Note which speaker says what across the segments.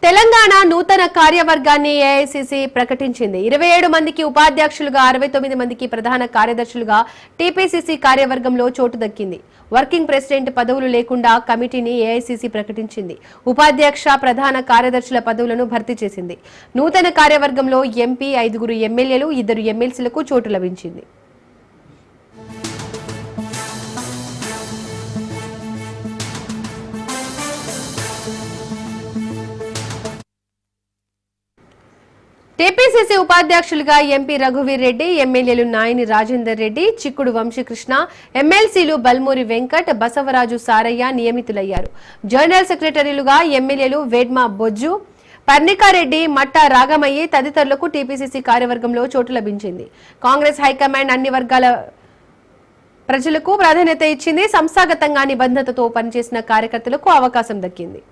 Speaker 1: తెలంగాణ నూతన కార్యవర్గాన్ని ఏఐసీసీ ప్రకటించింది. 27 మందికి ఉపాధ్యక్షులుగా, 69 మందికి ప్రధాన కార్యదర్శులుగా టీపీసీసీ కార్యవర్గంలో చోటు దక్కింది. వర్కింగ్ ప్రెసిడెంట్ పదవులు లేకుండా కమిటీని ఏఐసీసీ ప్రకటించింది. ఉపాధ్యక్ష, ప్రధాన కార్యదర్శుల పదవులను భర్తీ చేసింది. నూతన కార్యవర్గంలో ఎంపీ, 5 ఎమ్మెల్యేలు, 2 ఎమ్మెల్సీలకు చోటు లభించింది. టీపీసీసీ ఉపాధ్యక్షులుగా ఎంపీ రఘువీర్ రెడ్డి, ఎమ్మెల్యేలు నాయని రాజేందర్ రెడ్డి, చిక్కుడు వంశీకృష్ణ, ఎమ్మెల్సీలు బల్మూరి వెంకట్, బసవరాజు సారయ్య నియమితులయ్యారు. జనరల్ సెక్రటరీలుగా ఎమ్మెల్యేలు వేడ్మా బొజ్జు, పర్ణికారెడ్డి, మట్టా రాగమయ్యి తదితరులకు టీపీసీసీ కార్యవర్గంలో చోటు లభించింది. కాంగ్రెస్ హైకమాండ్ అన్ని వర్గాల ప్రజలకు ప్రాధాన్యత ఇచ్చింది. సంస్థాగతంగా నిబంధనతో పనిచేసిన కార్యకర్తలకు అవకాశం దక్కింది.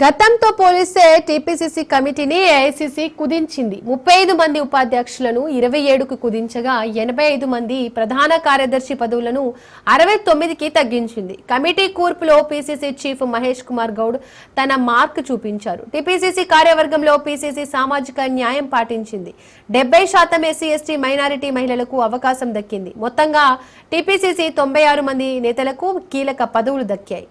Speaker 1: గతంతో పోలిస్తే టీపీసీసీ కమిటీని ఏఐసీసీ కుదించింది. 35 మంది ఉపాధ్యక్షులను 27కు కుదించగా 85 మంది ప్రధాన కార్యదర్శి పదవులను 69కి తగ్గించింది. కమిటీ కూర్పులో పీసీసీ చీఫ్ మహేష్ కుమార్ గౌడ్ తన మార్క్ చూపించారు. టీపీసీసీ కార్యవర్గంలో పీసీసీ సామాజిక న్యాయం పాటించింది. 70% ఎస్సీ, ఎస్టీ, మైనారిటీ మహిళలకు అవకాశం దక్కింది. మొత్తంగా టీపీసీసీ 96 మంది నేతలకు కీలక పదవులు దక్కాయి.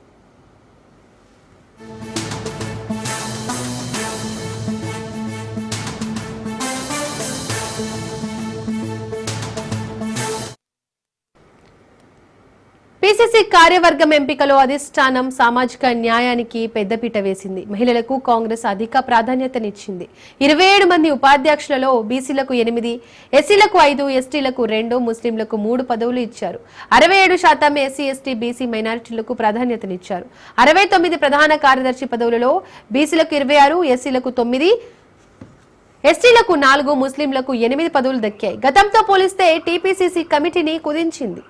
Speaker 1: పీసీసీ కార్యవర్గం ఎంపికలో అధిష్టానం సామాజిక న్యాయానికి పెద్దపీట వేసింది. మహిళలకు కాంగ్రెస్ అధిక ప్రాధాన్యతనిచ్చింది. 27 మంది ఉపాధ్యక్షులలో బీసీలకు 8, ఎస్సీలకు 5, ఎస్టీలకు 2, ముస్లింలకు 3 పదవులు ఇచ్చారు. 67% ఎస్సీ, ఎస్టీ, బీసీ, మైనారిటీలకు ప్రాధాన్యతనిచ్చారు. 69 ప్రధాన కార్యదర్శి పదవులలో బీసీలకు 26, ఎస్సీలకు 9, ఎస్టీలకు 4, ముస్లింలకు 8 పదవులు దక్కాయి. గతంతో పోలిస్తే టీపీసీసీ కమిటీని కుదించింది.